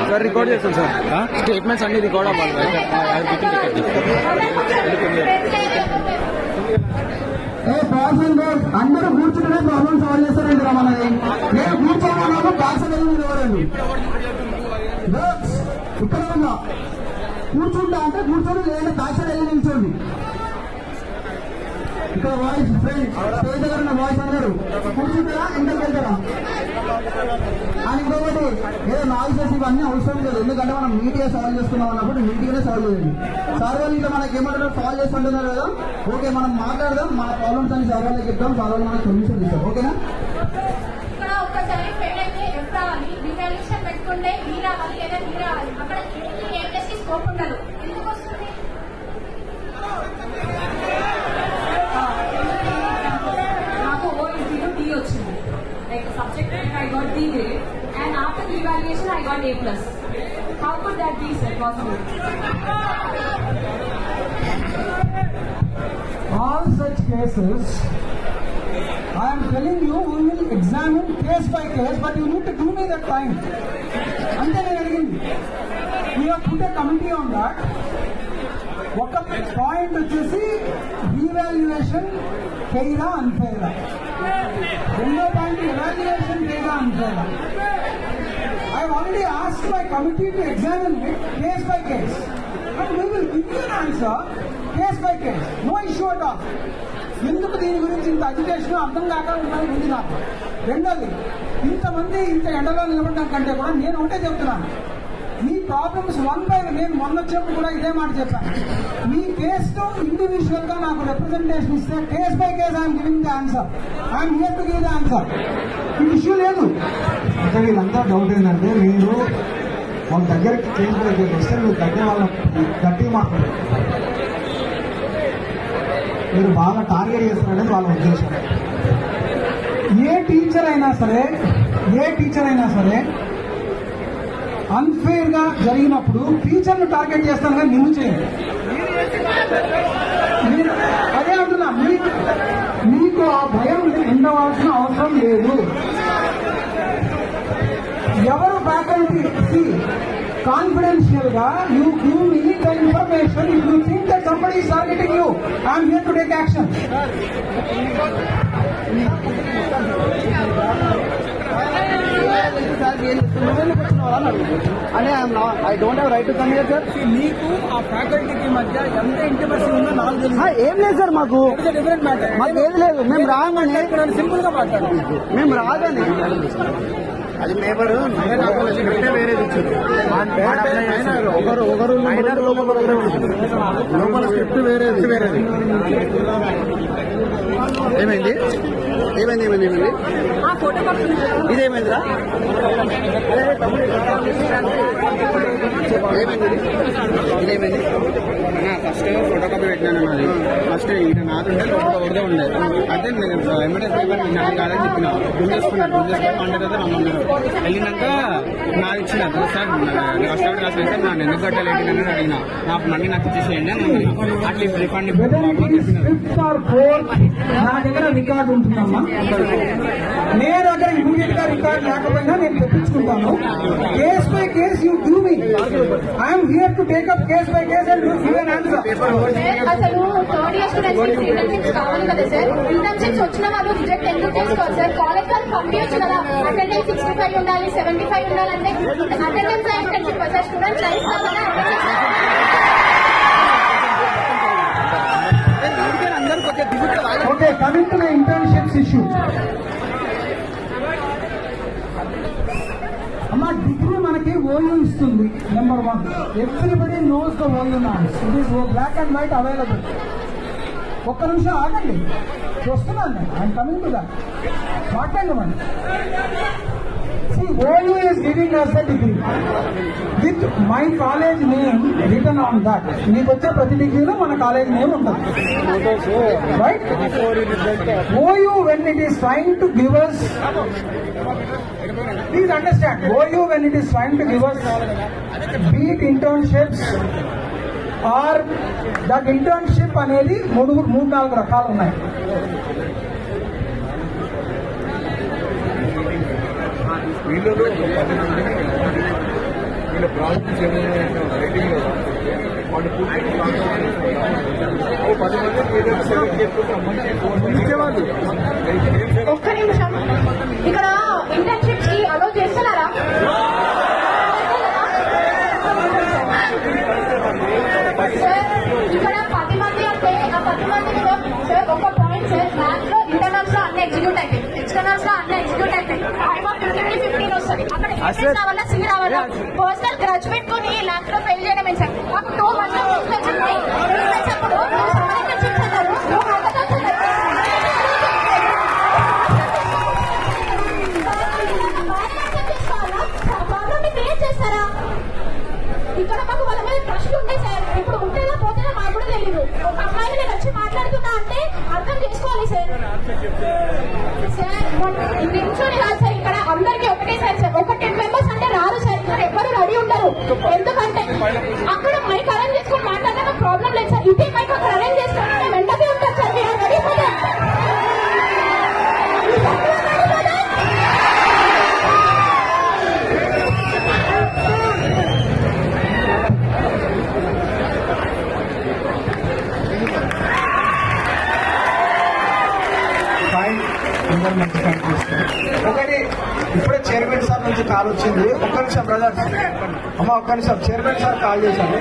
Sir record చేస్తాం sir, statements అన్ని record అవ్వాలి. అందరూ కూర్చుంటే ప్రాబ్లమ్ సాల్వ్ చేస్తారండి రమ్మన్నది. నేను కూర్చోమన్నాను, పార్సల్ ఎవరండి ఇక్కడ ఉన్నా కూర్చుంటా అంటే కూర్చోండి, లేదా పార్సల్ వెళ్ళి నిల్చోండి. ఇక్కడ వాయిస్ స్టేజ్ దగ్గర ఉన్న వాయిస్ అందరూ కూర్చుంటారా, ఎంతకు వెళ్తారా అని. ఇంకొకటి ఏదో నాయిసెస్ ఇవన్నీ అవసరం లేదు, ఎందుకంటే మనం నీట్ గా సాల్వ్ చేసుకున్నాం అన్నప్పుడు నీట్ గానే సాల్వ్ చేయండి. సార్ వాళ్ళు ఇంకా మనకి ఏమంటారు సాల్వ్ చేసుకుంటున్నారు కదా, ఓకే మనం మాట్లాడదాం, మన ప్రాబ్లమ్స్ అని సార్ వాళ్ళకి చెప్తాం, సార్ వాళ్ళు మనకు సొల్యూషన్ ఇస్తాం. ఓకేనా? పెట్టుకుంటే నీ రావాలి లేదా నీ రావాలి, అక్కడ ఏపీఎస్కి స్కోప్ ఉండదు. ఎందుకు వస్తుంది? నాకు O/D వచ్చింది, like subject I got D grade and after the evaluation I got A+. How could that be possible? All such cases, I am telling you, we will examine case by case, but you need to give me that time. అంతే నేను అడిగింది. We have put a committee on that. ఒక point వచ్చేసి revaluation ఫెయిరా అన్ఫెయిరా, రెండో point evaluation ఫెయిరా అన్ఫెయిరా. I have already asked my committee to examine it case by case and we will give you an answer case by case. No issue at all. ఎందుకు దీని గురించి ఇంత అజిటేషన్ అర్థం కాక ఉంది నాకు. రెండోది, ఇంతమంది ఇంత ఎండలో నిలబడడం కంటే కూడా నేను ఒకటే చెప్తున్నాను, మీ ప్రాబ్లమ్స్ వన్ బై నేను మొన్న వచ్చేప్పుడు కూడా ఇదే మాట చెప్పాను. మీ కేసుతో ఇండివిజువల్ గా నాకు రిప్రజెంటేషన్ ఇస్తే case by case I'm giving the answer. I'm here to give the answer. ఈ ఇష్యూ లేదు. అంటే వీళ్ళంతా డౌట్ ఏంటంటే, మీరు వాళ్ళ దగ్గరికి కేసు బై కేసు వస్తే మీరు దగ్గర వాళ్ళ గట్టిగా మాట్లాడారు, మీరు బాగా టార్గెట్ చేస్తున్నారనేది వాళ్ళ ఉద్దేశం. ఏ టీచర్ అయినా సరే అన్ఫేర్ గా జరిగినప్పుడు టీచర్ను టార్గెట్ చేస్తాను కానీ నిన్ను చేయండి. అదే అంటున్నా, మీకు ఆ భయం ఉండవలసిన అవసరం లేదు. ఎవరు ఫ్యాకల్టీ కాన్ఫిడెన్షియల్ గా you give me the information. If you think that somebody is targeting you, I'm here to take action. I don't have right to come here sir. మీకు ఆ ఫ్యాకల్టీకి మధ్య ఎంత ఇంటిమసీ ఉందో నాకు తెలుసు. ఏం లేదు సార్, మాకు డిఫరెంట్ మ్యాటర్, మాకు ఏది లేదు. మేము రాగానే సింపుల్ గా మాట్లాడాలి, మేము రాగానే అది లేబర్ స్క్రిప్ట్ వేరేది వచ్చింది. ఒకరు లోపల స్క్రిప్ట్ వేరేది. ఏమైంది ఇదేమైందిరా? ఇదేమైంది? ఫస్ట్ ఫోటో కాపీ పెట్టినాను అన్నది. ఫస్ట్ ఈయన నాదుండే లోపల ఒకటే ఉండే. అయితే నేను ఎమ్మటే పేపర్ నాకు కాదని చెప్పిన, గుంజేసుకున్నాను. పండుగ రమ్మన్నారు. వెళ్ళినాక నాకు ఇచ్చిన సార్ కష్టపడి రాసిన సార్ నన్ను ఎందుకు కట్టాలి అని అడిగిన, నాకు మళ్ళీ నాకు ఇచ్చేసేయండి అని అట్లా రిఫండ్ నా దగ్గర రికార్డు ఉంటుందమ్మా. నేను అక్కడ ఇమీడియట్ గా రికార్డు లేకపోయినా నేను తెప్పించుకుంటాను. Case by case you give me, I'm here to take up case by case and give an answer. అసలు థర్డ్ ఇయర్ స్టూడెంట్స్ ఇంటర్న్షిప్స్ కావాలి కదా సార్, ఇంటర్న్షిప్స్ వచ్చిన వాళ్ళు రిజెక్ట్ ఎందుకు చేసుకోవాలి సార్? కాలేజ్ వాళ్ళు పంపించచ్చు కదా, అటెండెన్స్ 65 ఉండాలి, 75 ఉండాలంటే attendance internship sir. Students life కావాలా? Okay, coming to the internships issue. అమ్మా, డిగ్రీ మనకి ఓయూ ఇస్తుంది. Number 1, everybody knows the OU norms. It is black and white available. ఒక్క నిమిషం ఆగండి, వస్తున్నాను నేను. I'm coming to that. మాట్లాడమండి. OU is giving us a degree with my college name written on that. మీకు వచ్చే ప్రతి డిగ్రీలో మన కాలేజ్ నేమ్ ఉంటుంది, right? OU when it is trying to give us, please understand, OU when it is trying to give us be it internships or that internship అనేది మూడు నాలుగు రకాలు ఉన్నాయి. వీళ్ళలో 10 మంది వీళ్ళ ప్రాజెక్ట్స్ ఏమైనా రైటింగ్లో వాళ్ళు పూర్తి 10 మంది ఏదైనా సెలెక్ట్ చేసుకుంటాం ఇచ్చేవాళ్ళు. ఒక్క నిమిషం, ఇక్కడ ఇంటర్న్షిప్స్ కి అలో చేస్తున్నారా? సార్ ఇక్కడ 10 మంది అంటే ఆ 10 మందిలో సార్ ఒక పాయింట్ సార్, ల్యాబ్ లో ఇంటర్నల్స్ లో అన్ని ఎగ్జిక్యూట్ అయిపోయి, ఎక్స్టర్నల్స్ లో అన్ని ఎగ్జిక్యూట్ అయిపోయి, 15 వస్తుంది. అక్కడ ఇంటర్నల్స్ రావాలా, సి రావాలా? పర్సనల్ గ్రడ్జ్ పెట్టుకుని ల్యాబ్ లో ఫెయిల్ చేయడం సార్. మాకు 2 మంత్స్ వచ్చింది. అప్పుడు సమ్మర్ ఇంటర్న్షిప్స్ అన్నారు, 2 హ్యాకథాన్స్ అన్నారు. చేస్తారా? ఇక్కడ మాకు వాళ్ళ మీద ట్రస్ట్ ఉంటే సార్, ఇప్పుడు ఉంటేనా పోతేనా మాకు కూడా తెలియదు. ఒక అమ్మాయిని నేను వచ్చి మాట్లాడుతున్నా అంటే అర్థం చేసుకోవాలి సార్. సార్ నిల్చొని కాదు సార్, ఇక్కడ అందరికీ ఒకటే సార్. సార్ ఒక 10 మెంబర్స్ అంటే రారు సార్, ఇక్కడ ఎవరు రెడీ ఉండరు. ఎందుకంటే అక్కడ మైక్ అరేంజ్ చేసుకొని మాట్లాడడం ప్రాబ్లం లేదు సార్. ఇదే మైక్ అక్కడ అరేంజ్ చేసుకొని మేము వెంటనే ఉంటాం సార్. మీరు రెడీ పోతే ఒకటి ఇప్పుడే చైర్మన్ సార్ నుంచి కాల్ వచ్చింది. ఒక్క నిమిషం బ్రదర్స్, అమ్మ ఒక్క నిమిషం. చైర్మన్ సార్ కాల్ చేశారు.